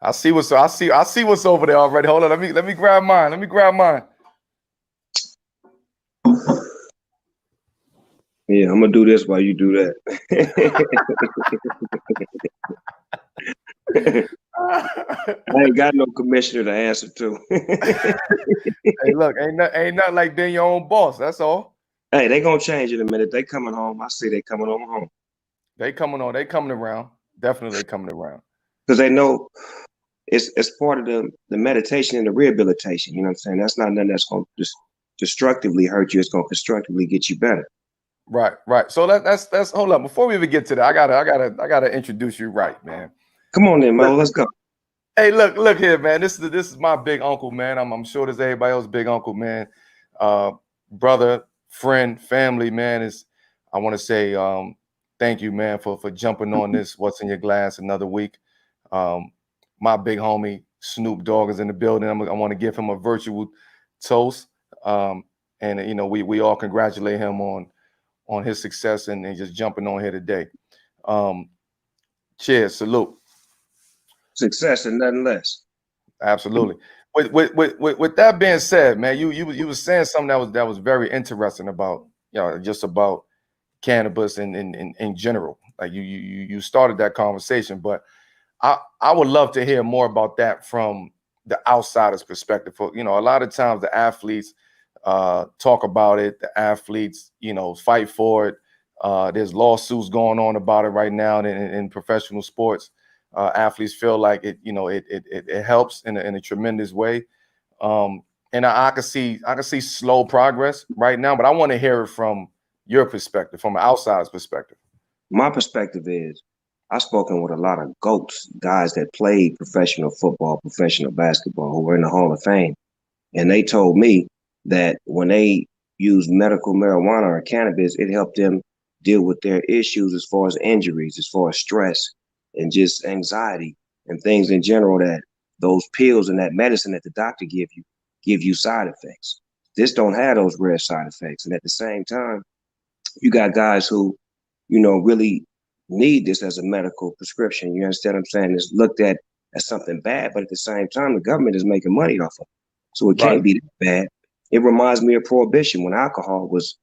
I see what's over there already. Hold on, let me grab mine. Let me grab mine. Yeah, I'm gonna do this while you do that. I ain't got no commissioner to answer to. Hey, look, ain't nothing like being your own boss. That's all. Hey, they gonna change in a minute. They coming home. I see they coming on home. They coming on. They coming around. Definitely coming around. Because they know it's part of the meditation and the rehabilitation. You know what I'm saying? That's not nothing that's gonna just destructively hurt you. It's gonna constructively get you better. Right, right. So that's hold up. Before we even get to that, I gotta introduce you right, man. Come on then, Mo. Let's go. Hey, look here, man. This is my big uncle, man. I'm sure there's everybody else's big uncle, man. Brother, friend, family, man. I want to say thank you, man, for jumping on this. What's in your glass? Another week. My big homie Snoop Dogg is in the building. I want to give him a virtual toast, and you know we all congratulate him on his success and just jumping on here today. Cheers, salute. Success and nothing less. Absolutely. With that being said, man, you was saying something that was very interesting about just about cannabis and in general. Like you started that conversation, but I would love to hear more about that from the outsider's perspective. For a lot of times the athletes talk about it, the athletes fight for it. There's lawsuits going on about it right now in professional sports. Athletes feel like it helps in a tremendous way, and I can see slow progress right now. But I want to hear it from your perspective, from an outsider's perspective. My perspective is, I've spoken with a lot of GOATs, guys that played professional football, professional basketball, who were in the Hall of Fame, and they told me that when they used medical marijuana or cannabis, it helped them deal with their issues as far as injuries, as far as stress and just anxiety and things in general, that those pills and that medicine that the doctor give you side effects. This don't have those rare side effects. And at the same time, you got guys who, really need this as a medical prescription. You understand what I'm saying? It's looked at as something bad, but at the same time, the government is making money off of it. So it can't be that bad. It reminds me of prohibition when alcohol was,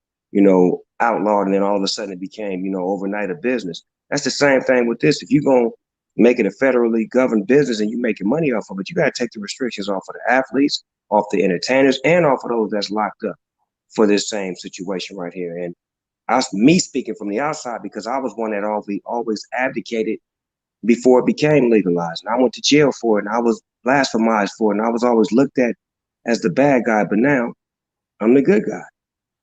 outlawed, and then all of a sudden it became, overnight a business. That's the same thing with this. If you're going to make it a federally governed business and you're making money off of it, you got to take the restrictions off of the athletes, off the entertainers, and off of those that's locked up for this same situation right here. And me speaking from the outside, because I was one that always advocated before it became legalized. And I went to jail for it, and I was blasphemized for it, and I was always looked at as the bad guy. But now I'm the good guy.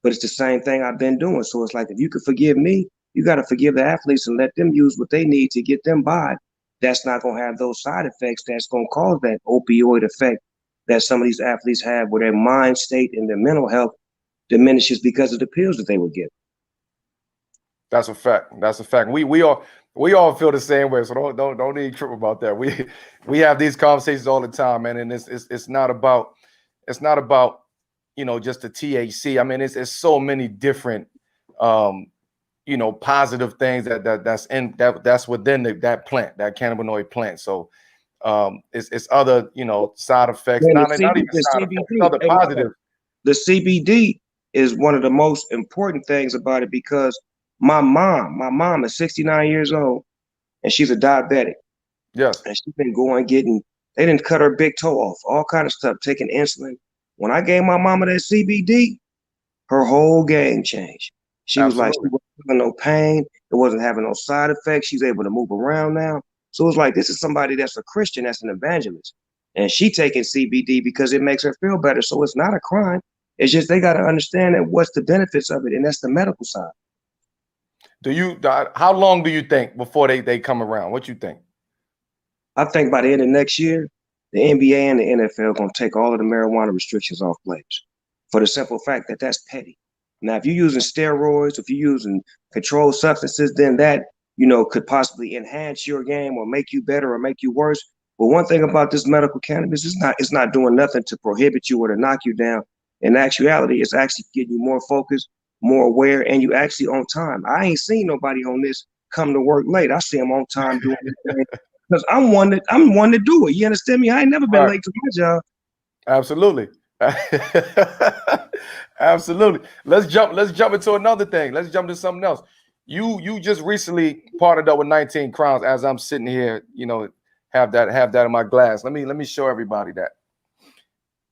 But it's the same thing I've been doing. So it's like, if you could forgive me, you got to forgive the athletes and let them use what they need to get them by. That's not going to have those side effects that's going to cause that opioid effect that some of these athletes have, where their mind state and their mental health diminishes because of the pills that they were given. That's a fact. That's a fact. We all feel the same way. So don't need to trip about that. We have these conversations all the time, man. And it's not about just the THC. I mean, it's so many different positive things that's within that plant, that cannabinoid plant. So it's other side effects, Man, not even side effects, it's other positive. The CBD is one of the most important things about it, because my mom is 69 years old and she's a diabetic. Yes. And she's been they didn't cut her big toe off, all kind of stuff, taking insulin. When I gave my mama that CBD, her whole game changed. She was like, she wasn't having no pain. It wasn't having no side effects. She's able to move around now. So it's like, this is somebody that's a Christian, that's an evangelist. And she taking CBD because it makes her feel better. So it's not a crime. It's just they got to understand that what's the benefits of it, and that's the medical side. How long do you think before they come around? What you think? I think by the end of next year, the NBA and the NFL are going to take all of the marijuana restrictions off players, for the simple fact that that's petty. Now, if you're using steroids, if you're using controlled substances, then that, could possibly enhance your game or make you better or make you worse. But one thing about this medical cannabis, it's not doing nothing to prohibit you or to knock you down. In actuality, it's actually getting you more focused, more aware, and you actually on time. I ain't seen nobody on this come to work late. I see them on time doing everything because I'm one to do it. You understand me? I ain't never been Right. late to my job. Absolutely. Absolutely. Let's jump into another thing. Let's jump to something else. You just recently partnered up with 19 Crowns. As I'm sitting here, have that in my glass. Let me show everybody that.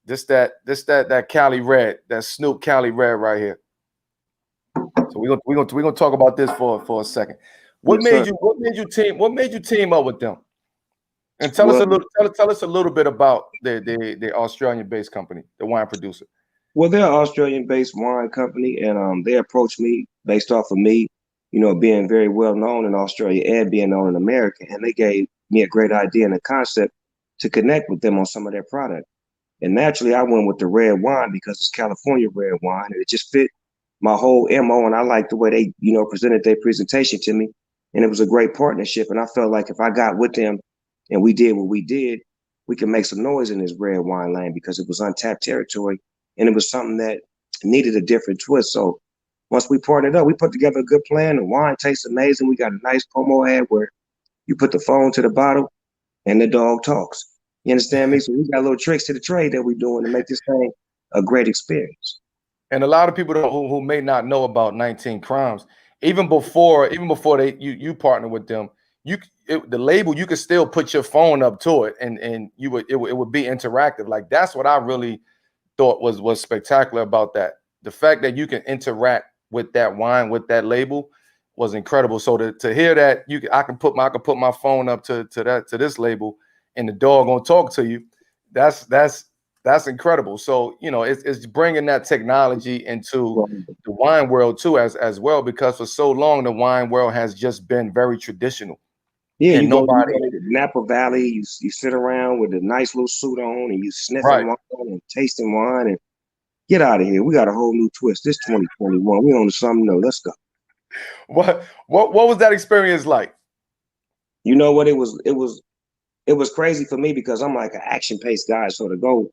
That Cali Red, that Snoop Cali Red right here. So we're gonna talk about this for a second. What Yes, made sir. you team up with them? And tell us Well, a little tell us a little bit about the Australian-based company, the wine producer. well, they're an Australian-based wine company, and they approached me based off of me, being very well known in Australia and being known in America, and they gave me a great idea and a concept to connect with them on some of their product. And naturally, I went with the red wine because it's California red wine, and it just fit my whole MO. And I liked the way they, presented their presentation to me. And it was a great partnership. And I felt like if I got with them and we did what we did, we could make some noise in this red wine lane because it was untapped territory and it was something that needed a different twist. So once we partnered up, we put together a good plan. The wine tastes amazing. We got a nice promo ad where you put the phone to the bottle and the dog talks. You understand me? So we got little tricks to the trade that we're doing to make this thing a great experience. And a lot of people who may not know about 19 Crimes, even before you partner with them, the label, you could still put your phone up to it and it would be interactive. Like that's what I really thought was spectacular about that. The fact that you can interact with that wine, with that label, was incredible. So to hear that I can put my phone up to this label and the dog gonna talk to you, that's incredible. So it's bringing that technology into the wine world too as well, because for so long the wine world has just been very traditional Yeah, and you nobody. go to Napa Valley, you sit around with a nice little suit on and you sniffing Right. wine and tasting wine and get out of here. We got a whole new twist. This 2021. We on to something new. Let's go. What was that experience like? You know what? It was crazy for me because I'm like an action-paced guy. So to go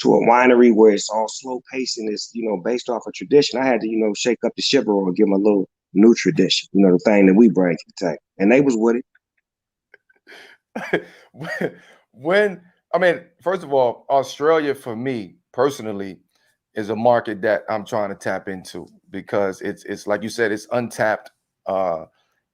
to a winery where it's all slow pace and it's, based off of tradition, I had to, shake up the shiver or give them a little new tradition, the thing that we bring to the table. And they was with it. When I mean, first of all, Australia for me personally is a market that I'm trying to tap into because it's like you said, it's untapped.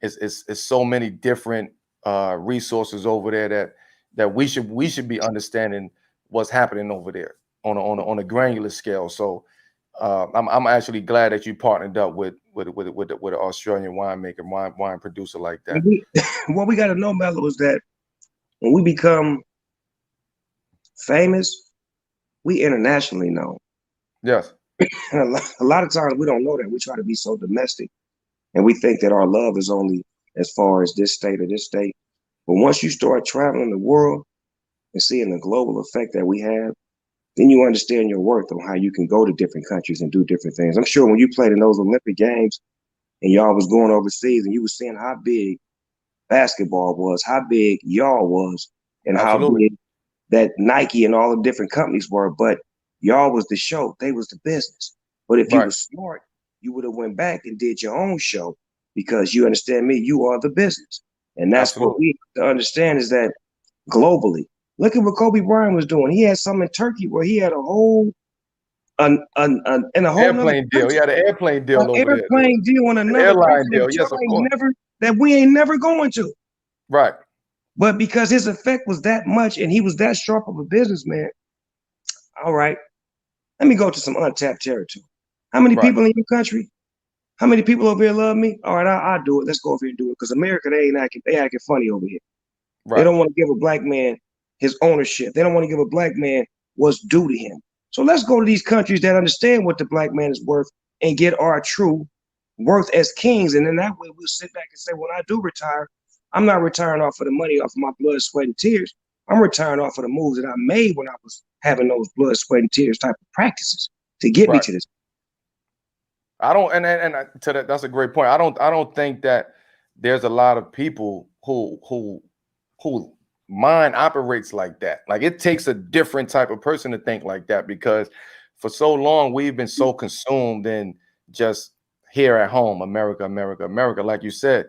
It's so many different resources over there that we should be understanding what's happening over there on a granular scale. So I'm actually glad that you partnered up with an Australian winemaker, wine producer like that. What we got to know, Mello, is that when we become famous, we internationally known. Yes. And a lot of times we don't know that. We try to be so domestic and we think that our love is only as far as this state or this state. But once you start traveling the world and seeing the global effect that we have, then you understand your worth on how you can go to different countries and do different things. I'm sure when you played in those Olympic Games and y'all was going overseas and you was seeing how big basketball was, how big y'all was, and how Absolutely. big that Nike and all the different companies were, but y'all was the show. They was the business. But if you Right. was smart, you would have went back and did your own show because you understand me, you are the business. And that's what Absolutely. we have to understand is that globally, look at what Kobe Bryant was doing. He had something in Turkey where he had a whole in a whole nother Airplane deal. He country, had an airplane an deal over there. airplane deal in An another airline country deal. Yes, of course. that we ain't never going to. Right. But because his effect was that much and he was that sharp of a businessman, all right, let me go to some untapped territory. How many Right. people in your country? How many people over here love me? All right, I'll do it. Let's go over here and do it. Because America, they acting funny over here. They Right. don't want to give a black man his ownership. They don't want to give a black man what's due to him. So let's go to these countries that understand what the black man is worth and get our true worth as kings. And then that way we'll sit back and say, when I do retire, I'm not retiring off of the money off of my blood, sweat, and tears. I'm retiring off of the moves that I made when I was having those blood, sweat, and tears type of practices to get me Right. to this. I don't to that's a great point. I don't think that there's a lot of people who mind operates like that. Like it takes a different type of person to think like that because for so long we've been so consumed in just here at home, America, America, America. Like you said,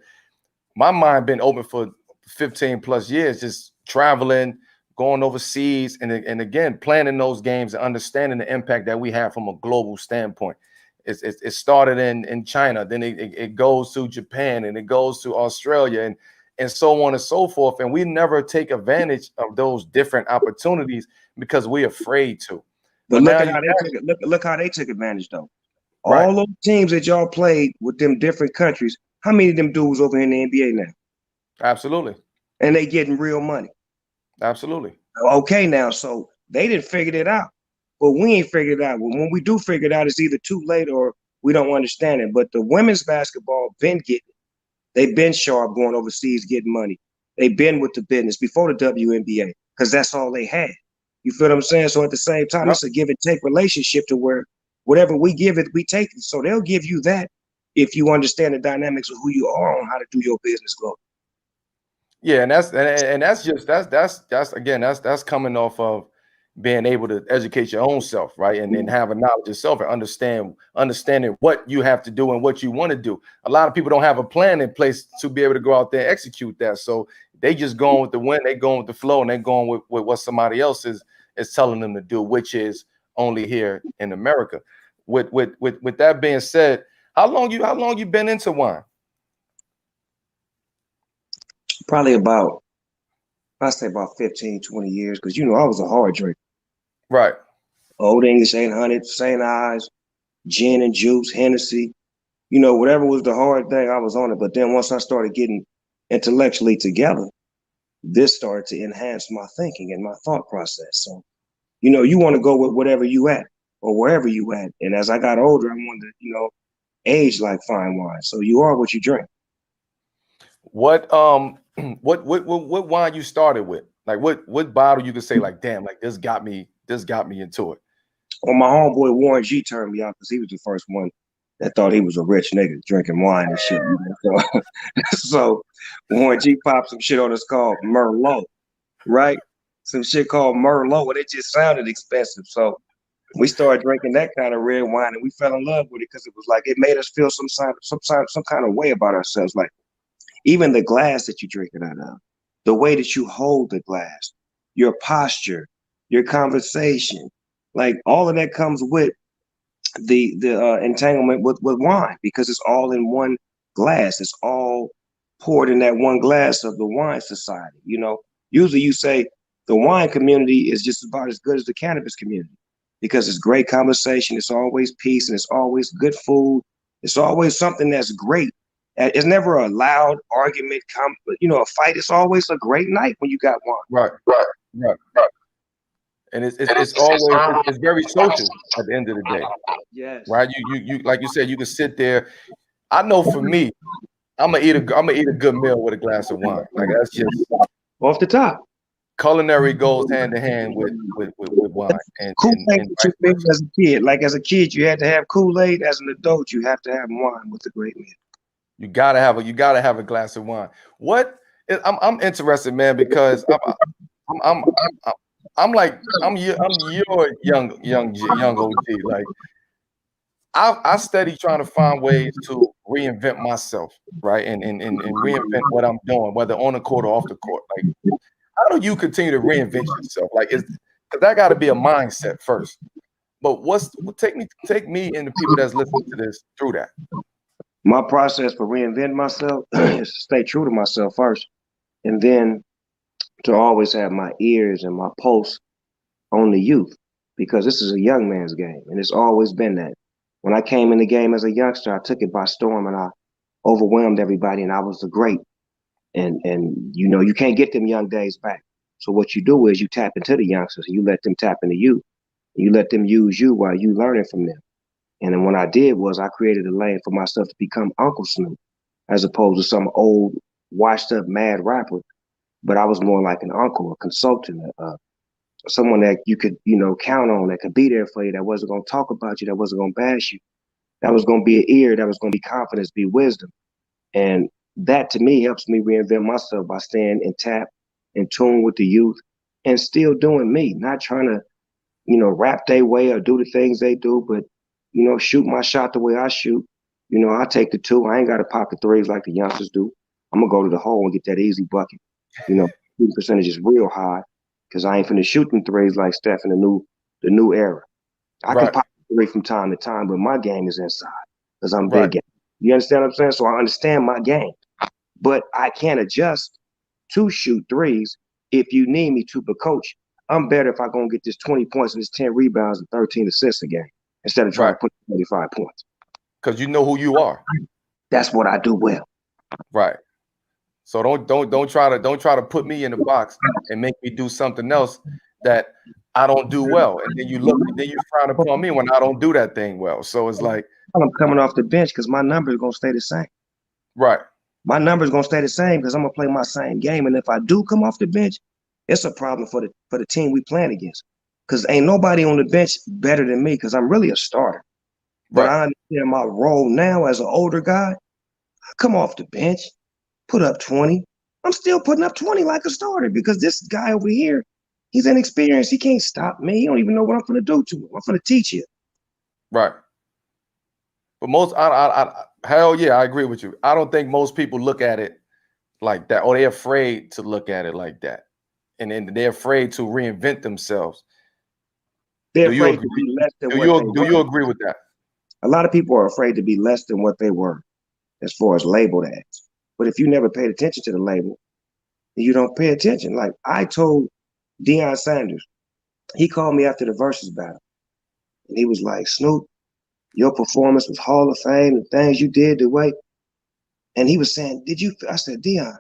my mind been open for 15 plus years, just traveling, going overseas, and again, planning those games and understanding the impact that we have from a global standpoint. It started in China, then it goes to Japan, and it goes to Australia, and so on and so forth. And we never take advantage of those different opportunities because we're afraid to. But Now look how they took advantage though. right, All those teams that y'all played with them different countries, how many of them dudes over here in the NBA now? absolutely, And they getting real money. absolutely. Okay, now, so they didn't figure it out, but we ain't figured it out. When we do figure it out, it's either too late or we don't understand it. But the women's basketball been getting it. They've been sharp going overseas getting money. They've been with the business before the WNBA because that's all they had. You feel what I'm saying? So at the same time, Yep. it's a give and take relationship to where whatever we give it, we take it. So they'll give you that if you understand the dynamics of who you are on how to do your business globally. Yeah, and that's coming off of being able to educate your own self, right? And have a knowledge of self and understanding what you have to do and what you want to do. A lot of people don't have a plan in place to be able to go out there and execute that. So they just going with the wind, they going with the flow, and they going with what somebody else is telling them to do, which is only here in America. With that being said, how long you been into wine? Probably about, I say about 15, 20 years, because I was a hard drinker. Right. Old English 800, St. Ives, gin and juice, Hennessy, whatever was the hard thing, I was on it. But then once I started getting intellectually together, this started to enhance my thinking and my thought process. So, you want to go with whatever you at or wherever you at. And as I got older, I wanted to, age like fine wine. So you are what you drink. What what wine you started with? Like what bottle you could say like, damn, like this got me into it. Well, my homeboy Warren G turned me out because he was the first one that thought he was a rich nigga drinking wine and shit. So, so Warren G popped some shit on us called Merlot, right? Some shit called Merlot, and it just sounded expensive. So we started drinking that kind of red wine, and we fell in love with it because it was like it made us feel some kind of way about ourselves. Like even the glass that you drink it out of, the way that you hold the glass, your posture, your conversation, like all of that comes with the entanglement with wine because it's all in one glass. It's all poured in that one glass of the wine society. Usually you say the wine community is just about as good as the cannabis community because it's great conversation. It's always peace and it's always good food. It's always something that's great. It's never a loud argument, a fight. It's always a great night when you got wine. Right. And it's always it's very social at the end of the day. Yes. Right? You like you said, you can sit there. I know for me, I'm gonna eat a good meal with a glass of wine. Like that's just Off the top. culinary goes hand in hand with wine and Kool-Aid and what you vice made versa. as a kid. Like as a kid, you had to have Kool-Aid. As an adult, you have to have wine with a great meal. You gotta have a glass of wine. I'm interested, man, because I'm I'm your young OG. Like I steady trying to find ways to reinvent myself, right? And reinvent what I'm doing, whether on the court or off the court. Like, how do you continue to reinvent yourself? Like, because that got to be a mindset first. But take me and the people that's listening to this through that. My process for reinventing myself is to stay true to myself first, and then to always have my ears and my pulse on the youth, because this is a young man's game, and it's always been that. When I came in the game as a youngster, I took it by storm, and I overwhelmed everybody, and I was the great. And you can't get them young days back. So what you do is you tap into the youngsters, and you let them tap into you. You let them use you while you learning from them. And then what I did was I created a lane for myself to become Uncle Snoop, as opposed to some old, washed up, mad rapper. But I was more like an uncle, a consultant, someone that you could, count on, that could be there for you, that wasn't going to talk about you, that wasn't going to bash you, that was going to be an ear, that was going to be confidence, be wisdom. And that to me helps me reinvent myself by staying in tune with the youth, and still doing me, not trying to, rap their way or do the things they do, but, shoot my shot the way I shoot. I take the two. I ain't got to pop the threes like the youngsters do. I'm going to go to the hole and get that easy bucket. You know, shooting percentage is real high because I ain't finna shoot them threes like Steph in the new era. I can Right, pop a three from time to time, but my game is inside because I'm right, big game. You understand what I'm saying? So I understand my game, but I can adjust to shoot threes if you need me to. But coach, I'm better if I gonna get this 20 points and this 10 rebounds and 13 assists a game instead of trying right. to put 35 points. Because you know who you are. That's what I do well. Right. So don't try to put me in a box and make me do something else that I don't do well. And then you frown upon me when I don't do that thing well. So it's like, I'm coming off the bench because my number is gonna stay the same. right, My number is gonna stay the same because I'm gonna play my same game. And if I do come off the bench, it's a problem for the team we playing against. Because ain't nobody on the bench better than me because I'm really a starter. But right, I understand my role now as an older guy. I come off the bench, put up 20. I'm still putting up 20 like a starter because this guy over here, he's inexperienced. He can't stop me. He don't even know what I'm gonna do to him. I'm gonna teach you. right. But hell yeah, I agree with you. I don't think most people look at it like that, or they're afraid to look at it like that. And then they're afraid to reinvent themselves. They're Do you afraid to agree? be less than what they Do were. you agree with that? A lot of people are afraid to be less than what they were as far as labeled as. But if you never paid attention to the label, you don't pay attention. Like I told Deion Sanders, he called me after the versus battle, and he was like, "Snoop, your performance was Hall of Fame. The things you did, the way." And he was saying, "Did you?" I said, "Deion,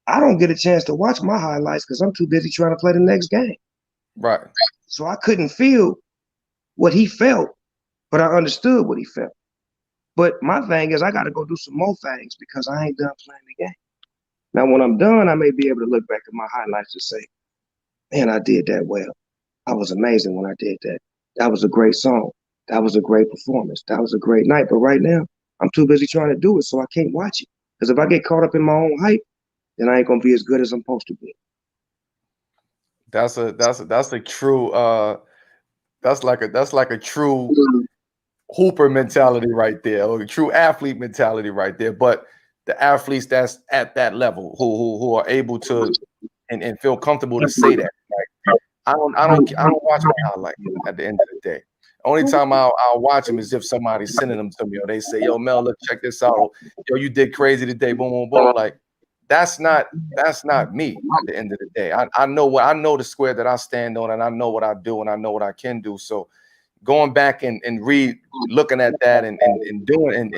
I don't get a chance to watch my highlights because I'm too busy trying to play the next game. Right, So I couldn't feel what he felt, but I understood what he felt. But my thing is, I got to go do some more things because I ain't done playing the game. Now, when I'm done, I may be able to look back at my highlights and say, man, I did that well. I was amazing when I did that. That was a great song. That was a great performance. That was a great night. But right now, I'm too busy trying to do it, so I can't watch it. Because if I get caught up in my own hype, then I ain't gonna be as good as I'm supposed to be." that's a true that's like a true hooper mentality right there, or a true athlete mentality right there. But the athletes that's at that level who are able to and feel comfortable to say that. Like, I don't watch my highlights at the end of the day. Only time I'll watch them is if somebody's sending them to me, or they say, "Yo, Mel, look, check this out." Or, "Yo, you did crazy today." Boom, boom, boom. Like that's not me at the end of the day. I know the square that I stand on, and I know what I do, and I know what I can do. So going back and looking at that and doing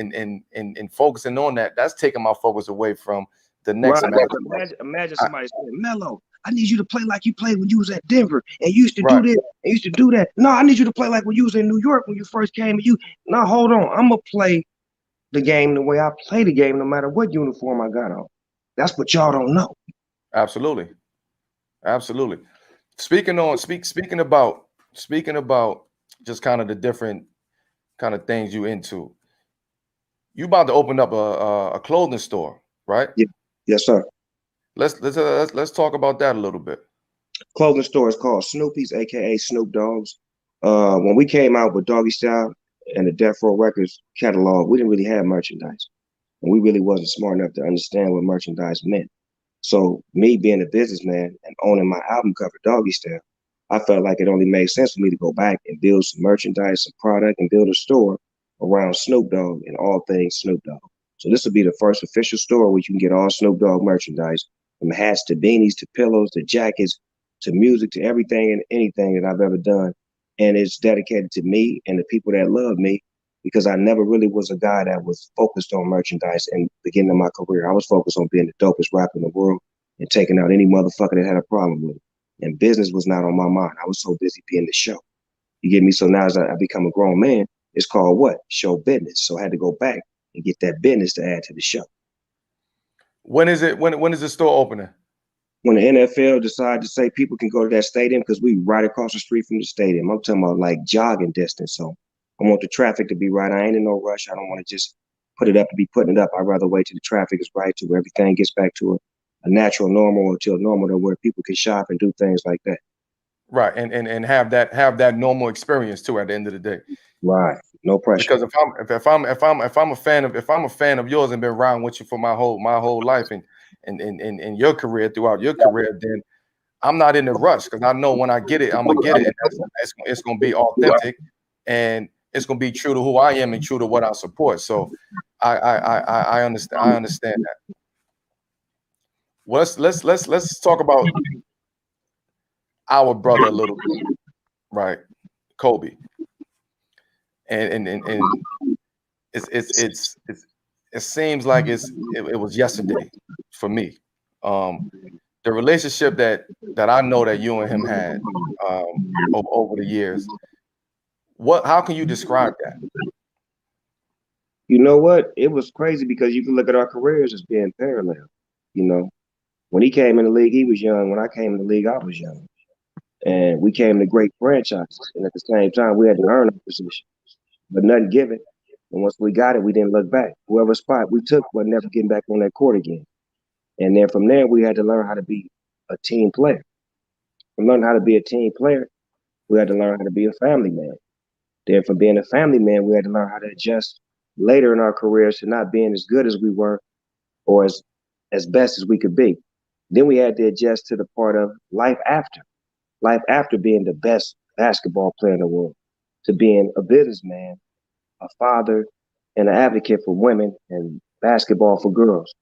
and focusing on that, that's taking my focus away from the next Right. match. Imagine somebody saying, Melo, I need you to play like you played when you was at Denver and you used to do Right. this and used to do that. No, I need you to play like when you was in New York when you first came. And you now hold on. I'm gonna play the game the way I play the game, no matter what uniform I got on. That's what y'all don't know. Absolutely. Absolutely. Speaking about just kind of the different kind of things you into. You about to open up a clothing store, right? Yeah. Yes, sir. Let's talk about that a little bit. Clothing store is called Snoopy's, aka Snoop Dogg's. When we came out with Doggy Style and the Death Row Records catalog, we didn't really have merchandise. And we really wasn't smart enough to understand what merchandise meant. So me being a businessman and owning my album cover, Doggy Style, I felt like it only made sense for me to go back and build some merchandise, some product, and build a store around Snoop Dogg and all things Snoop Dogg. So this will be the first official store where you can get all Snoop Dogg merchandise, from hats to beanies to pillows to jackets to music to everything and anything that I've ever done. And it's dedicated to me and the people that love me because I never really was a guy that was focused on merchandise in the beginning of my career. I was focused on being the dopest rapper in the world and taking out any motherfucker that had a problem with it. And business was not on my mind. I was so busy being the show. You get me? So now as I become a grown man, it's called what? Show business. So I had to go back and get that business to add to the show. When is it? When is the store opening? When the NFL decided to say people can go to that stadium because we right across the street from the stadium. I'm talking about like jogging distance. So I want the traffic to be right. I ain't in no rush. I don't want to just put it up to be putting it up. I'd rather wait till the traffic is right to where everything gets back to a natural normal or to a normal to where people can shop and do things like that. Right, and have that normal experience too at the end of the day. Right. No pressure. Because if I'm a fan of yours and been around with you for my whole life, in your career, throughout your career, then I'm not in the rush because I know when I get it, I'm gonna get it, and it's gonna be authentic, and it's gonna be true to who I am and true to what I support. So I understand. I understand that. Well, let's talk about our brother a little bit, right? Kobe, and it seems like it was yesterday for me. The relationship that I know that you and him had over the years. How can you describe that? You know what? It was crazy because you can look at our careers as being parallel. You know, when he came in the league, he was young. When I came in the league, I was young. And we came to great franchises. And at the same time, we had to earn our position, but nothing given. And once we got it, we didn't look back. Whoever spot we took was never getting back on that court again. And then from there, we had to learn how to be a team player. From learning how to be a team player, we had to learn how to be a family man. Then from being a family man, we had to learn how to adjust later in our careers to not being as good as we were or as best as we could be. Then we had to adjust to the part of life after being the best basketball player in the world, to being a businessman, a father, and an advocate for women and basketball for girls.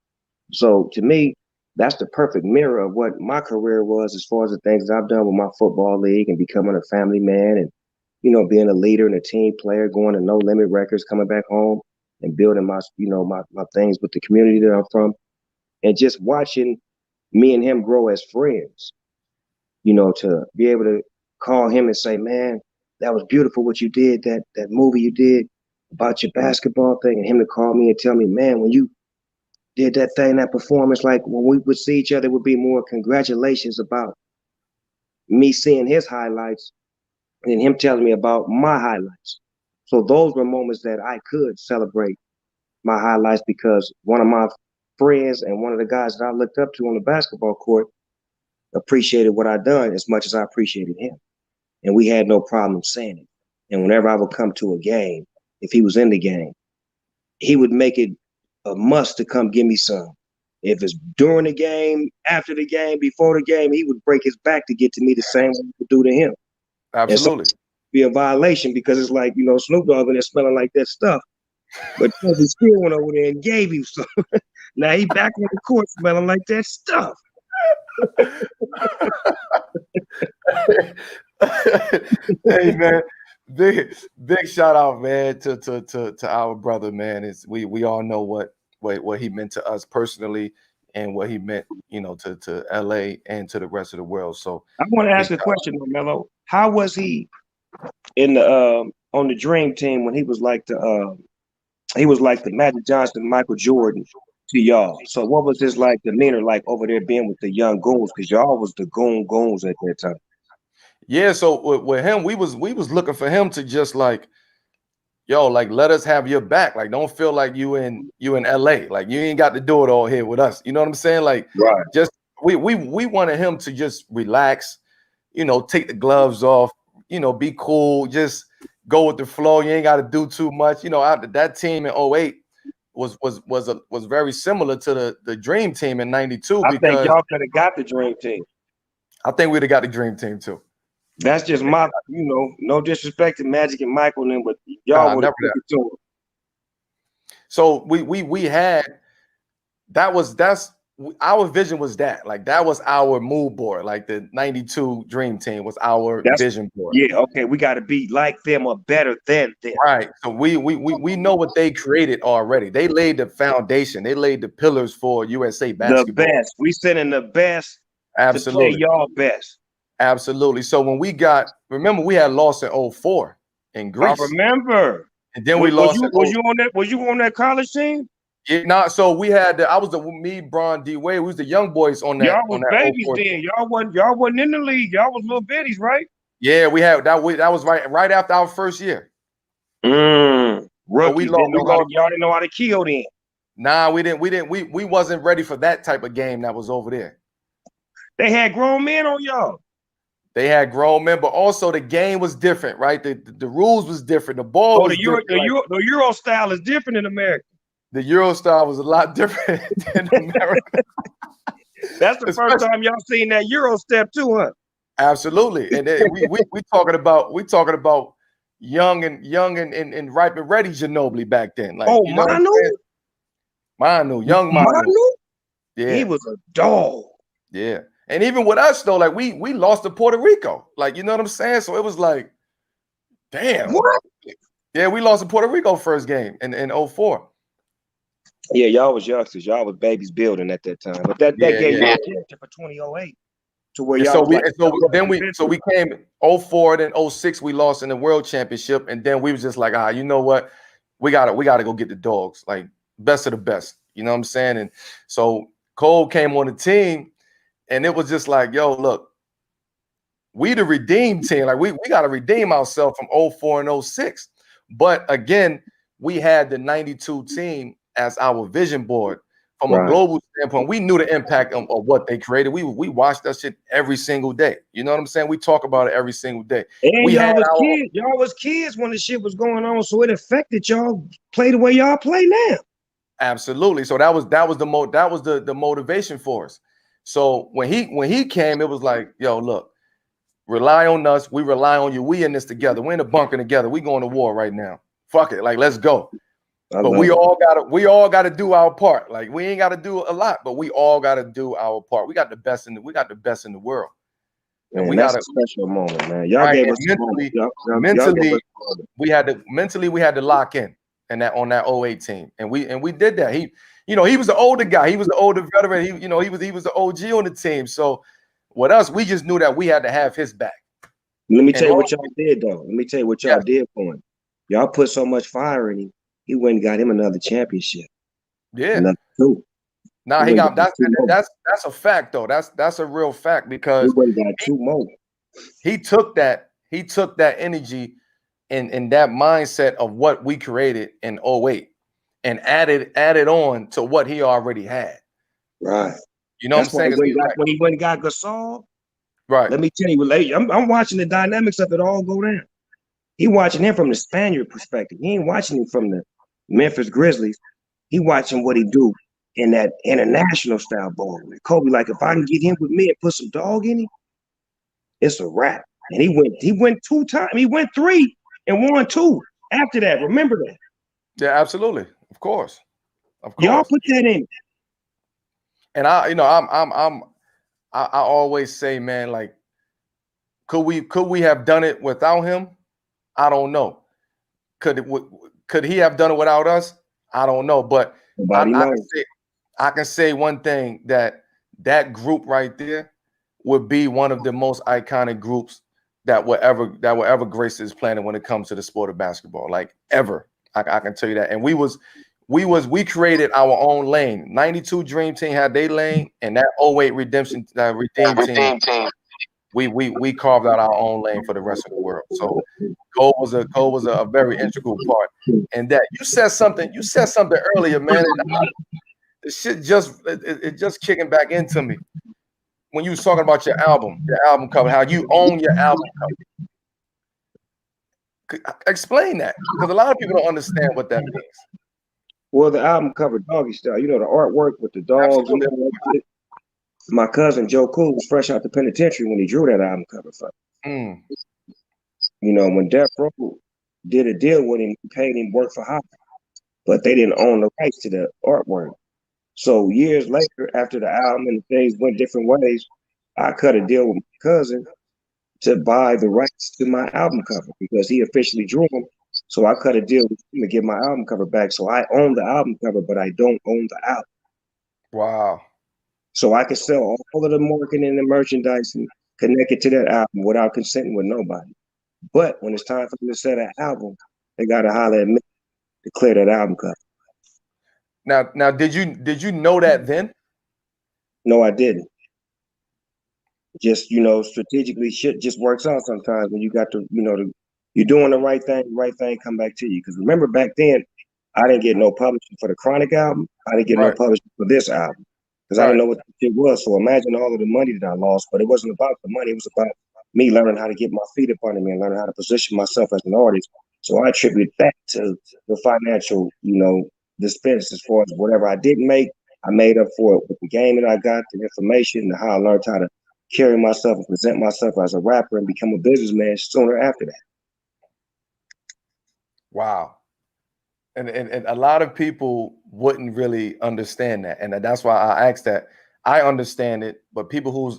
So to me, that's the perfect mirror of what my career was as far as the things that I've done with my football league and becoming a family man and, being a leader and a team player, going to No Limit Records, coming back home and building my things with the community that I'm from, and just watching me and him grow as friends, to be able to call him and say, man, that was beautiful what you did, that movie you did about your basketball thing, and him to call me and tell me, man, when you did that thing, that performance, like when we would see each other, it would be more congratulations about me seeing his highlights and him telling me about my highlights. So those were moments that I could celebrate my highlights because one of my friends and one of the guys that I looked up to on the basketball court appreciated what I done as much as I appreciated him. And we had no problem saying it. And whenever I would come to a game, if he was in the game, he would make it a must to come give me some. If it's during the game, after the game, before the game, he would break his back to get to me the same way he would do to him. Absolutely. And so be a violation because it's like, Snoop Dogg in there smelling like that stuff. But he still went over there and gave you some. Now he back on the court smelling like that stuff. Hey man, big shout out, man, to our brother, man. We all know what he meant to us personally and what he meant, to LA and to the rest of the world. So I want to ask a question, Melo. How was he in the on the Dream Team when he was like the Magic Johnson, Michael Jordan to y'all? So what was his like demeanor like over there being with the young goons? Because y'all was the goons at that time. Yeah, so with him, we was looking for him to just like, yo, like let us have your back. Like don't feel like you in LA. Like you ain't got to do it all here with us. You know what I'm saying? Like right. Just we wanted him to just relax, take the gloves off, be cool, just go with the flow. You ain't got to do too much. That team in 08 was very similar to the Dream Team in 92 I because think y'all could have got the Dream Team. I think we'd have got the Dream Team too. That's just my, no disrespect to Magic and Michael and them, but y'all would have took it to them. So we had that's our vision was that. Like that was our mood board. Like the 92 Dream Team was our vision board. Yeah, okay, we got to be like them or better than them. Right. So we know what they created already. They laid the foundation. They laid the pillars for USA basketball. The best. We sending the best. Absolutely. To play y'all best. Absolutely. So when remember we had lost in 04 in Greece. I remember. And then we lost. Was you on that college team? Yeah, so we had me, Bron, D Wade. We was the young boys on that. Y'all was babies then. Y'all wasn't in the league. Y'all was little bitties, right? Yeah, we had that. That was right after our first year. Rookies. Y'all didn't know how to kill then. Nah, we didn't. We wasn't ready for that type of game that was over there. They had grown men on y'all. They had grown men, but also the game was different, right? The rules was different. The ball was different. The Euro style is different in America. the Euro style was a lot different than America. That's the first time y'all seen that Euro step too, huh? Absolutely. And then we talking about young and ripe and ready Ginobili back then. Like, Oh, you know what I'm Manu? saying? young Manu. Manu? Yeah. He was a dog. Yeah. And even with us though, like we lost to Puerto Rico. Like, you know what I'm saying? So it was like, damn. What? Yeah, we lost to Puerto Rico first game in 04. Yeah, y'all was youngsters. Y'all was babies building at that time. But that Yeah, gave yeah. y'all a championship for 2008 to where And y'all so was like, we came 04, then 06 we lost in the world championship, and then we was just like, you know what? We gotta go get the dogs, like best of the best. You know what I'm saying? And so Cole came on the team, and it was just like, yo, look, we the redeemed team. Like we gotta redeem ourselves from 04 and 06. But again, we had the 92 team as our vision board. From a right. global standpoint, we knew the impact of what they created. We watched that shit every single day. You know what I'm saying? We talk about it every single day. And We y'all had was our kids. Y'all was kids when the shit was going on, so it affected y'all play the way y'all play now. absolutely. So that was the motivation for us. So when he came, it was like, yo, look, rely on us. We rely on you. We in this together. We're in the bunker together. We going to war right now. Fuck it. Like, let's go. But we all gotta do our part. Like we ain't gotta do a lot, but we all gotta do our part. We got the best in the world. Man, And we that's gotta a special moment, man. Y'all right gave and us a moment. Y'all gave us a moment. we had to lock in and that on that 08 team. And we did that. He was the older guy, he was the older veteran, he was the OG on the team. So with us, we just knew that we had to have his back. Let me tell And you what y'all did, though. Let me tell you what y'all did for him. Y'all put so much fire in him. He went and got him another championship. Yeah. Another two. Nah, he got that's a fact though. That's a real fact He because went and got two more. he took that energy and that mindset of what we created in 08 and added on to what he already had. Right. You know That's what I'm why saying? when he went and got Gasol, Right. let me tell you, I'm watching the dynamics of it all go down. He watching him from the Spaniard perspective. He ain't watching him from the Memphis Grizzlies. He watching what he do in that international style ball. Kobe, like if I can get him with me and put some dog in him, it's a wrap. And he went 2 times. He went 3 and won 2 after that. Remember that. Yeah, absolutely. Of course. Y'all put that in. And I always say, man, like, could we have done it without him? I don't know. Could he have done it without us? I don't know. But I can say one thing, that group right there would be one of the most iconic groups that will ever grace this planet when it comes to the sport of basketball. Like ever. I can tell you that. And we created our own lane. 92 Dream Team had their lane, and that 08 Redeem Team, we carved out our own lane for the rest of the world. So Cole was a very integral part. And that you said something earlier, man. And the shit just kicking back into me when you was talking about your album cover, how you own your album cover. Explain that, because a lot of people don't understand what that means. Well, the album cover doggy style, the artwork with the dogs and all that. My cousin Joe Cool was fresh out the penitentiary when he drew that album cover for him. When Death Row did a deal with him, paid him work for hire, but they didn't own the rights to the artwork. So years later, after the album and things went different ways, I cut a deal with my cousin to buy the rights to my album cover because he officially drew them. So I cut a deal with him to get my album cover back. So I own the album cover, but I don't own the album. Wow. So I can sell all of the marketing and the merchandise and connect it to that album without consenting with nobody. But when it's time for them to sell that album, they got to holler at me to clear that album cover. Now, did you know that then? No, I didn't. Just strategically, shit just works out sometimes when you got to, you're doing the right thing come back to you. Because remember back then, I didn't get no publishing for the Chronic album. I didn't get no publishing for this album because I didn't know what the shit was. So imagine all of the money that I lost. But it wasn't about the money. It was about me learning how to get my feet up under me and learning how to position myself as an artist. So I attribute that to the financial, dispense as far as whatever I didn't make, I made up for it with the game that I got, the information, and how I learned how to carry myself and present myself as a rapper and become a businessman sooner after that. Wow. And a lot of people wouldn't really understand that, and that's why I asked that. I understand it, but people who's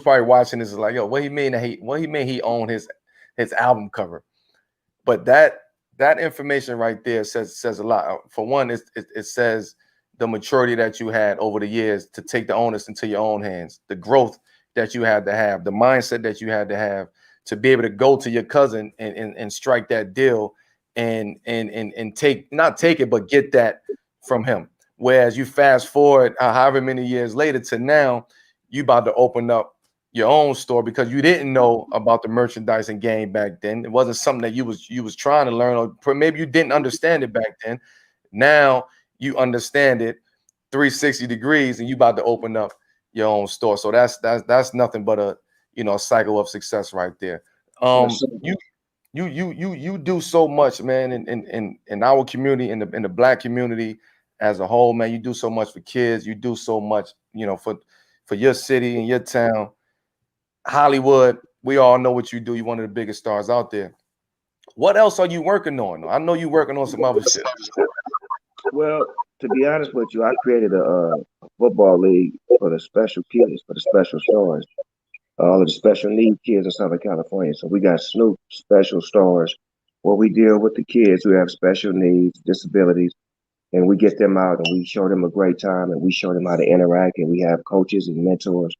probably watching this is like, yo, what he mean he owned his album cover. But that information right there says a lot. For one, it says the maturity that you had over the years to take the onus into your own hands, the growth that you had to have, the mindset that you had to have to be able to go to your cousin and strike that deal and take, not take it, but get that from him. Whereas you fast forward however many years later to now, you about to open up your own store because you didn't know about the merchandising game back then. It wasn't something that you was trying to learn, or maybe you didn't understand it back then. Now you understand it 360 degrees, and you about to open up your own store. So that's nothing but a cycle of success right there. Yes, sir. You do so much, man, in our community, in the Black community as a whole, man. You do so much for kids. You do so much, for your city and your town. Hollywood, we all know what you do. You're one of the biggest stars out there. What else are you working on? I know you're working on some other shit. Well, to be honest with you, I created a football league for the special kids, for the special stars, all of the special need kids in Southern California. So we got Snoop Special Stars, where we deal with the kids who have special needs, disabilities, and we get them out and we show them a great time and we show them how to interact. And we have coaches and mentors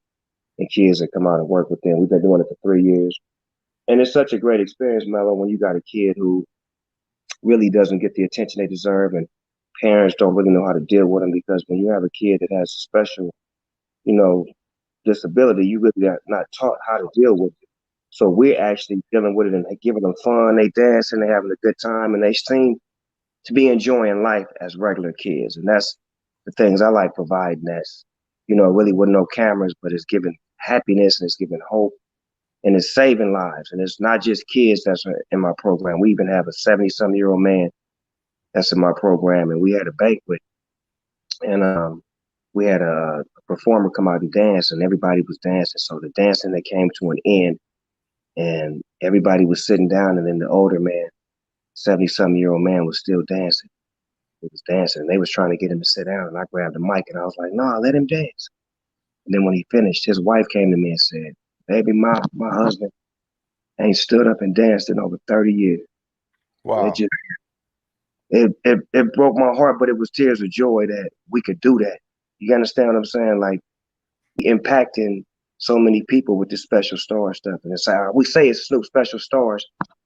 and kids that come out and work with them. We've been doing it for 3 years. And it's such a great experience, Mello, when you got a kid who really doesn't get the attention they deserve and parents don't really know how to deal with them, because when you have a kid that has a special, you know, disability, you really are not taught how to deal with it. So we're actually dealing with it and giving them fun. They dancing, they having a good time, and they seem to be enjoying life as regular kids. And that's the things I like providing. That's, really with no cameras, but it's giving happiness and it's giving hope and it's saving lives. And it's not just kids that's in my program. We even have a 70-some-year-old man that's in my program, and we had a banquet, and we had a performer come out and dance, and everybody was dancing. So the dancing that came to an end, and everybody was sitting down, and then the older man, 70-some-year-old man, was still dancing. He was dancing, and they was trying to get him to sit down, and I grabbed the mic, and I was like, "No, let him dance." And then when he finished, his wife came to me and said, "Baby, my husband ain't stood up and danced in over 30 years." It Wow. just it broke my heart, but it was tears of joy that we could do that. You understand what I'm saying? Like, impacting so many people with this special star stuff. And it's we say it's Snoop Special Stars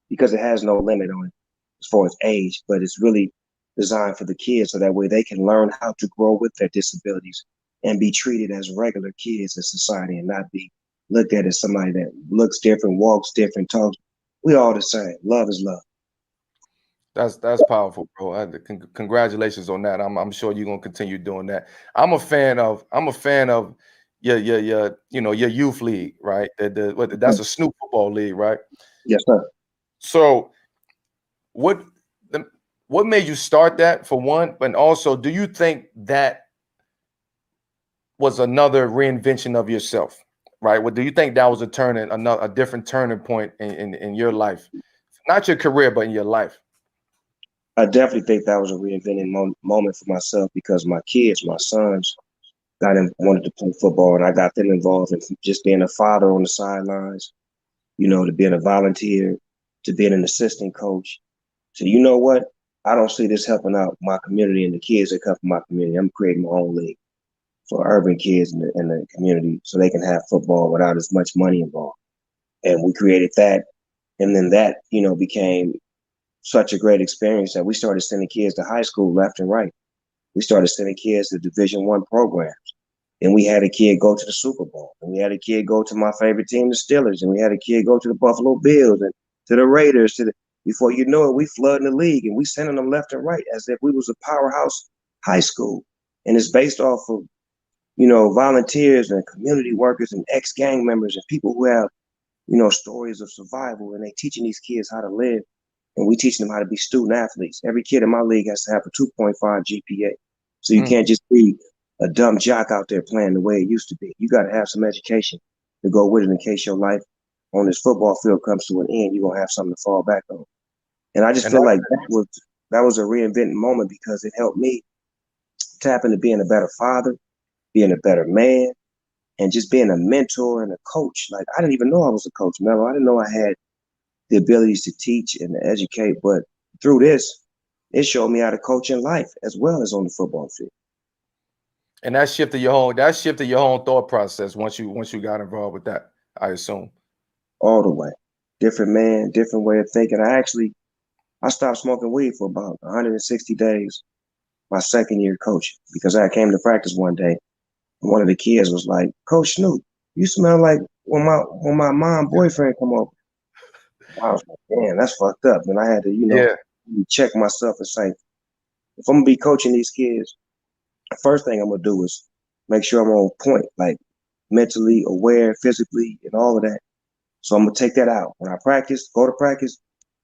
because it has no limit on it as far as age, but it's really designed for the kids so that way they can learn how to grow with their disabilities and be treated as regular kids in society and not be looked at as somebody that looks different, walks different, talks. We all the same. Love is love. That's powerful, bro. Congratulations on that. I'm sure you're gonna continue doing that. I'm a fan of your youth league, right? That's a Snoop football league, right? Yes, sir. So what what made you start that, for one? But also, do you think that was another reinvention of yourself, right? What do you think that was a different turning point in your life, not your career, but in your life? I definitely think that was a reinventing moment for myself because my kids, my sons, wanted to play football, and I got them involved in just being a father on the sidelines, to being a volunteer, to being an assistant coach. So you know what? I don't see this helping out my community and the kids that come from my community. I'm creating my own league for urban kids in the community so they can have football without as much money involved. And we created that, and then that, became such a great experience that we started sending kids to high school left and right. We started sending kids to Division I programs. And we had a kid go to the Super Bowl. And we had a kid go to my favorite team, the Steelers. And we had a kid go to the Buffalo Bills and to the Raiders. Before you know it, we flooding the league and we sending them left and right as if we was a powerhouse high school. And it's based off of, volunteers and community workers and ex-gang members and people who have, stories of survival. And they teaching these kids how to live and we teaching them how to be student athletes. Every kid in my league has to have a 2.5 GPA. So you can't just be a dumb jock out there playing the way it used to be. You got to have some education to go with it in case your life on this football field comes to an end. You're going to have something to fall back on. And I just And feel like that was a reinventing moment because it helped me tap into being a better father, being a better man, and just being a mentor and a coach. Like, I didn't even know I was a coach, Melo. I didn't know I had the abilities to teach and to educate. But through this, it showed me how to coach in life as well as on the football field. and that shifted your whole thought process once you got involved with that, I assume. All the way. Different man, different way of thinking. I stopped smoking weed for about 160 days my second year coaching because I came to practice one day. And one of the kids was like, Coach Snoop, you smell like when my mom boyfriend come over. I was like, damn, that's fucked up. And I had to, Yeah, check myself and say, if I'm gonna be coaching these kids, the first thing I'm gonna do is make sure I'm on point, like mentally aware, physically, and all of that. So I'm gonna take that out. When I practice, go to practice,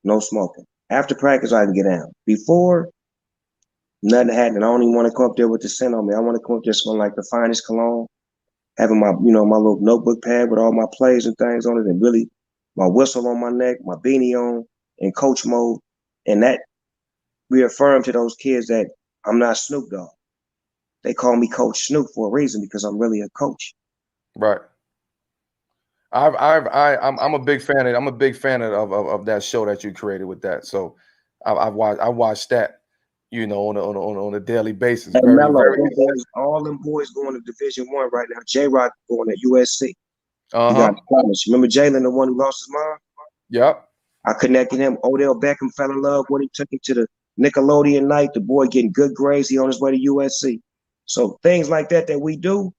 no smoking. After practice, I can get down. Before, nothing happened. I don't even want to come up there with the scent on me. I want to come up there smelling like the finest cologne, having my, my little notebook pad with all my plays and things on it, and really my whistle on my neck, my beanie on, in coach mode. And that reaffirmed to those kids that I'm not Snoop Dogg. They call me Coach Snoop for a reason because I'm really a coach. right. I'm a big fan of that show that you created with that. So I watched that, on a daily basis. And Very, Melo, very. all them boys going to Division 1 right now. J-Rock going to USC. He got Uh-huh. college. Remember Jalen, the one who lost his mom? Yep. I connected him. Odell Beckham fell in love when he took him to the Nickelodeon night. The boy getting good grades. He on his way to USC. So things like that we do,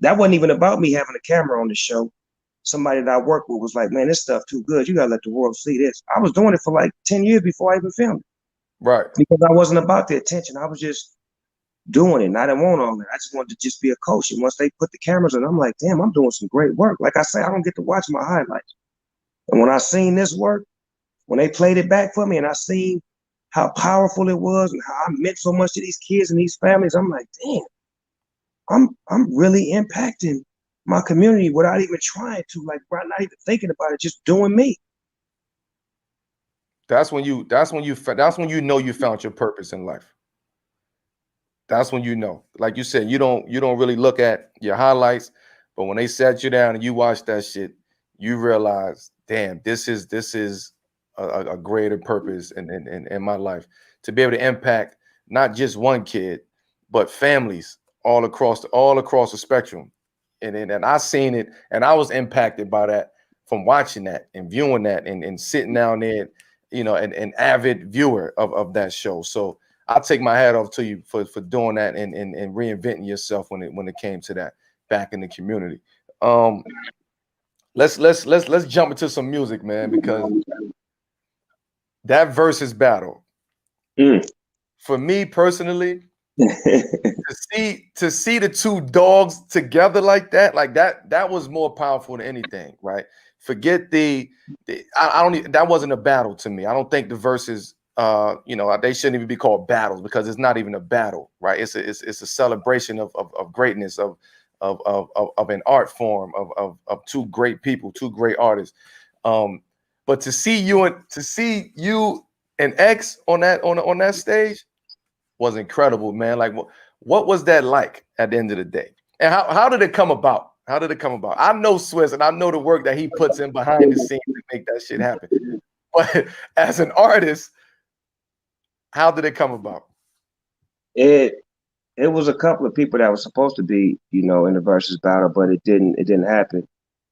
that wasn't even about me having a camera on the show. Somebody that I worked with was like, man, this stuff too good. You got to let the world see this. I was doing it for like 10 years before I even filmed it Right. because I wasn't about the attention. I was just doing it. And I didn't want all that. I just wanted to just be a coach. And once they put the cameras on, I'm like, damn, I'm doing some great work. Like I say, I don't get to watch my highlights. And when I seen this work, when they played it back for me and I seen how powerful it was and how I meant so much to these kids and these families, I'm like, damn, I'm really impacting my community without even trying to, like, not even thinking about it, just doing me. That's when you know you found your purpose in life. That's when you know. Like you said, you don't really look at your highlights, but when they sat you down and you watch that shit, you realize, damn, this is a greater purpose in my life to be able to impact not just one kid, but families all across the spectrum. And I seen it, and I was impacted by that from watching that and viewing that and sitting down there, an avid viewer of that show. So I'll take my hat off to you for doing that and reinventing yourself when it came to that back in the community. Um, let's jump into some music, man, because that versus battle Mm. for me personally, to see the two dogs together like that was more powerful than anything, right? Forget I don't even, that wasn't a battle to me. I don't think the verses they shouldn't even be called battles because it's not even a battle, right? It's a celebration of greatness of an art form of two great people, two great artists. But to see you and X on that stage was incredible, man. Like, what was that like at the end of the day? And how did it come about? How did it come about? I know Swiss, and I know the work that he puts in behind the scenes to make that shit happen. But as an artist, how did it come about? it it was a couple of people that was supposed to be, in the versus battle, but it didn't happen.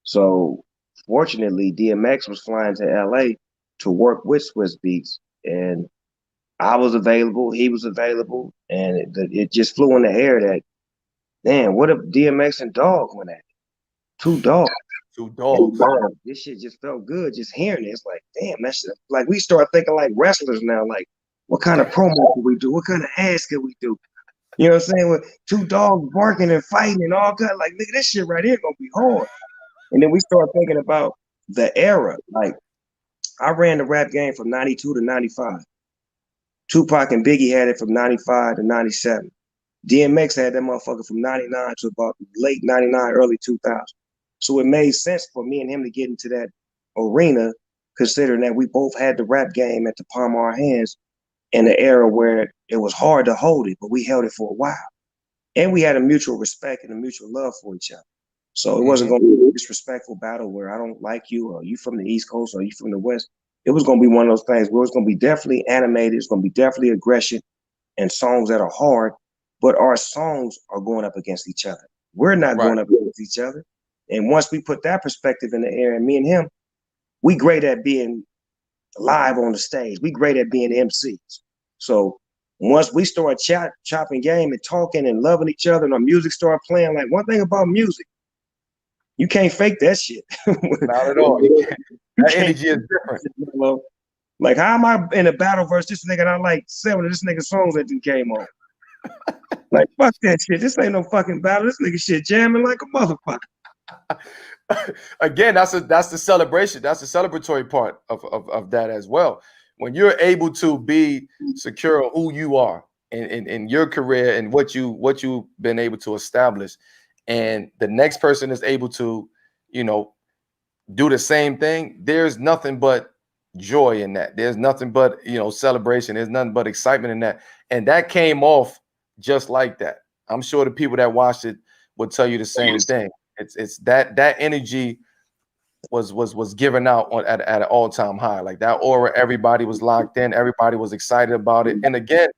So fortunately, DMX was flying to LA to work with Swiss Beats, and I was available, he was available, and it just flew in the air that, damn, what if DMX and Dog went at it? Two dogs. Two And dogs. this shit just felt good just hearing it. It's like, damn, that shit. Like, we start thinking like wrestlers now. Like, what kind of promo could we do? What kind of ads could we do? You know what I'm saying? With two dogs barking and fighting and all kind. Like, nigga, this shit right here gonna be hard. And then we start thinking about the era. Like, I ran the rap game from 92 to 95. Tupac and Biggie had it from 95 to 97. DMX had that motherfucker from 99 to about late 99, early 2000. So it made sense for me and him to get into that arena, considering that we both had the rap game at the palm of our hands in the era where it was hard to hold it, but we held it for a while. And we had a mutual respect and a mutual love for each other. So it wasn't going to be a disrespectful battle where I don't like you, or you from the East Coast, or you from the West. It was going to be one of those things where it's going to be definitely animated. It's going to be definitely aggression and songs that are hard, but our songs are going up against each other. We're not going up against each other. And once we put that perspective in the air, and me and him, we great at being live on the stage. We great at being MCs. So once we start chopping game and talking and loving each other, and our music start playing, like one thing about music, you can't fake that shit. Not at all. That energy is different. Like, how am I in a battle versus this nigga and I like 7 of this nigga songs that didn't came on? Like, fuck that shit. This ain't no fucking battle. This nigga shit jamming like a motherfucker. Again, that's the celebration. That's the celebratory part of that as well. When you're able to be secure of who you are in your career and what you've been able to establish, and the next person is able to, do the same thing, there's nothing but joy in that. There's nothing but, celebration. There's nothing but excitement in that. And that came off just like that. I'm sure the people that watched it would tell you the same thing. It's that energy was given out at an all-time high. Like that aura, everybody was locked in, everybody was excited about it. And again,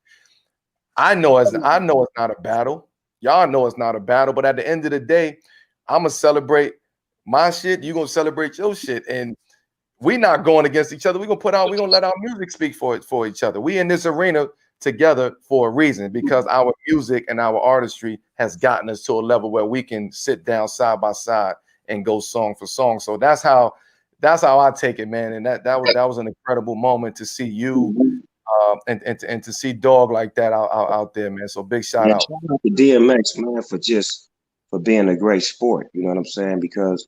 I know it's not a battle. Y'all know it's not a battle, but at the end of the day, I'm gonna celebrate my shit, you're gonna celebrate your shit. And we're not going against each other. We're gonna let our music speak for each other. We in this arena together for a reason, because our music and our artistry has gotten us to a level where we can sit down side by side and go song for song. So that's how I take it, man. And that was an incredible moment to see you and to see Dog like that out there, man. So big shout out. Shout out to DMX, man, for being a great sport. You know what I'm saying? Because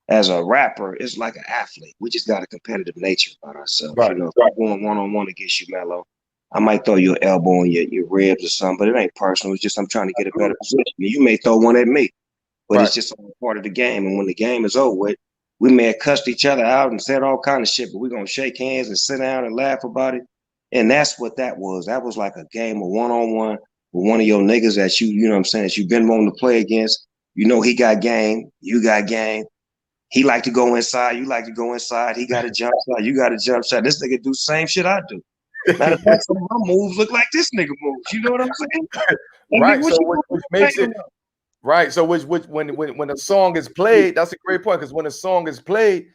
as a rapper, it's like an athlete. We just got a competitive nature about ourselves. Right. If I'm going one-on-one against you, Mello, I might throw you an elbow on your ribs or something, but it ain't personal. It's just I'm trying to get a better position. You may throw one at me, but it's just all part of the game. And when the game is over with, we may have cussed each other out and said all kind of shit, but we're going to shake hands and sit down and laugh about it. And that's what that was. That was like a game of one-on-one with one of your niggas that you know what I'm saying, that you've been wanting to play against. He got game, you got game. He like to go inside, you like to go inside. He got a jump shot, you got a jump shot. This nigga do the same shit I do. Matter of fact, some of my moves look like this nigga moves. You know what I'm saying? Right. So which makes it right. So when a song is played, that's a great point, because when a song is played,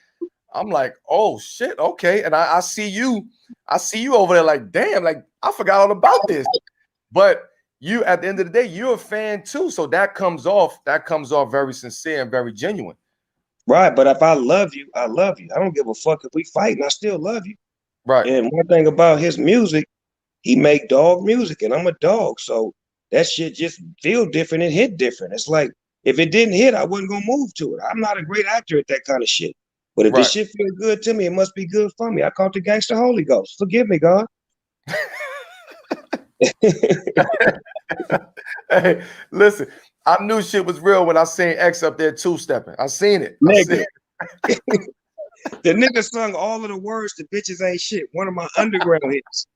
I'm like, oh shit, okay. And I see you over there like, damn, like I forgot all about this. But you, at the end of the day, you're a fan too. So that comes off very sincere and very genuine. Right. But if I love you, I love you. I don't give a fuck if we fight and I still love you. Right. And one thing about his music, he make dog music, and I'm a dog. So that shit just feel different and hit different. It's like, if it didn't hit, I wasn't gonna move to it. I'm not a great actor at that kind of shit. But if this shit feel good to me, it must be good for me. I caught the gangster Holy Ghost. Forgive me, God. Hey, listen, I knew shit was real when I seen X up there two-stepping. I seen it. The nigga sung all of the words to Bitches Ain't Shit, one of my underground hits.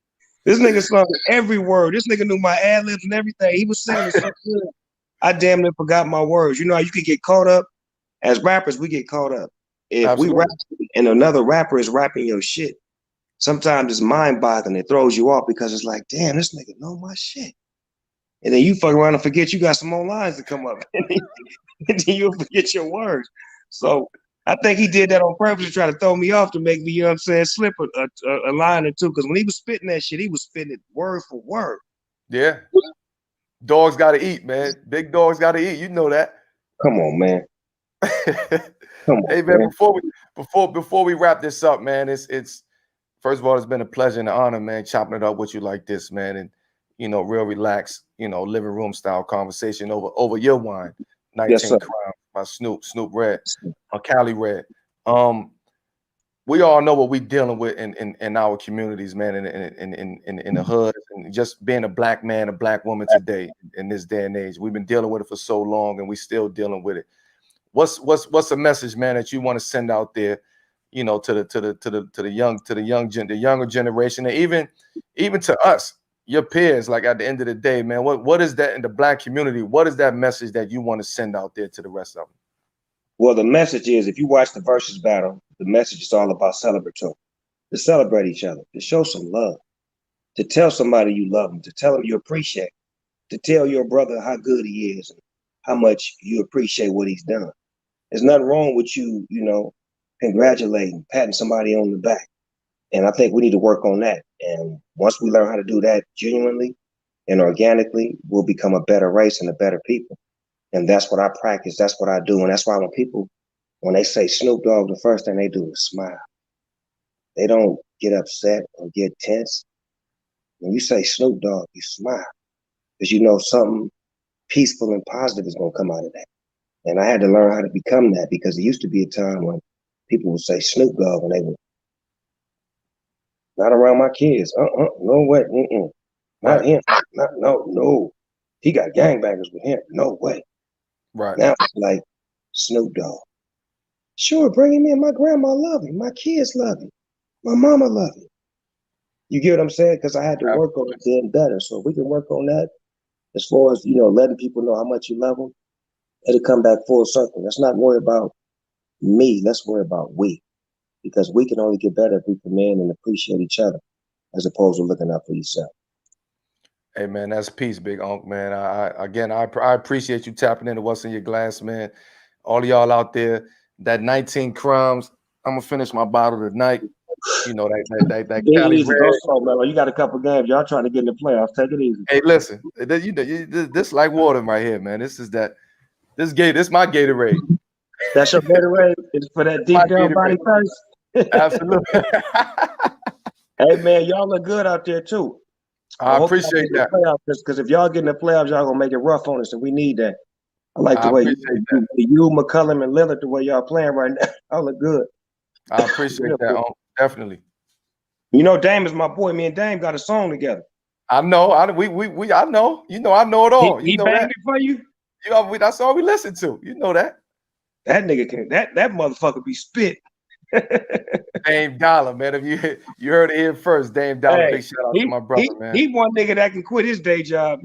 This nigga sung every word. This nigga knew my ad-libs and everything. He was singing it so good, I damn near forgot my words. You know how you can get caught up? As rappers, we get caught up. If we rap and another rapper is rapping your shit, sometimes it's mind-boggling. It throws you off because it's like, damn, this nigga know my shit. And then you fuck around and forget you got some more lines to come up. And then you'll forget your words. So I think he did that on purpose to try to throw me off, to make me, you know what I'm saying, slip a line or two. Because when he was spitting that shit, he was spitting it word for word. Yeah. Dogs got to eat, man. Big dogs got to eat. You know that. Come on, man. Hey, man, before we wrap this up, man, it's first of all, it's been a pleasure and an honor, man, chopping it up with you like this, man. And, real relaxed, living room style conversation over your wine. 19 Crown by Snoop Red, Cali Red. we all know what we're dealing with in our communities, man, in the hood, and just being a black man, a black woman today in this day and age. We've been dealing with it for so long, and we still dealing with it. What's a message, man, that you want to send out there, you know, to the younger generation, and even to us, your peers, like at the end of the day, man, what is that in the black community? What is that message that you want to send out there to the rest of them? Well, the message is, if you watch the versus battle, the message is all about celebratory, to celebrate each other, to show some love, to tell somebody you love them, to tell them you appreciate, to tell your brother how good he is and how much you appreciate what he's done. There's nothing wrong with you, you know, congratulating, patting somebody on the back. And I think we need to work on that. And once we learn how to do that genuinely and organically, we'll become a better race and a better people. And that's what I practice. That's what I do. And that's why when they say Snoop Dogg, the first thing they do is smile. They don't get upset or get tense. When you say Snoop Dogg, you smile because you know something peaceful and positive is going to come out of that. And I had to learn how to become that, because there used to be a time when people would say Snoop Dogg and they would, not around my kids. No way. Not him. No. He got gangbangers with him. No way. Right. Now it's like Snoop Dogg. Sure, bring him in. My grandma love him. My kids love him. My mama love him. You get what I'm saying? Because I had to work on it getting better. So if we can work on that, as far as, you know, letting people know how much you love them, it'll come back full circle. Let's not worry about me. Let's worry about we. Because we can only get better if we command and appreciate each other, as opposed to looking out for yourself. Hey, man, that's peace, Big Unc, man. I appreciate you tapping into what's in your glass, man. All of y'all out there, that 19 Crumbs, I'm gonna finish my bottle tonight. You know, that Cali Easy, Red. go slow, Melo. You got a couple games. Y'all trying to get in the playoffs. Take it easy. Hey, listen, this like water right here, man. This is my Gatorade. That's your Gatorade? It's for that deep down body first? Absolutely. Hey, man, y'all look good out there, too. I appreciate that. Because if y'all get in the playoffs, y'all going to make it rough on us, and we need that. I like the way you, McCullum, and Lillard, the way y'all playing right now. Y'all look good. I appreciate that, definitely. You know, Dame is my boy. Me and Dame got a song together. I know. I know. You know, I know it all. He know banged that it for you? That's all we listen to. You know that. That nigga can. That motherfucker be spit. Dame Dollar, man. If you heard it here first, Dame Dollar. Hey, big shout out to my brother, man. He one nigga that can quit his day job.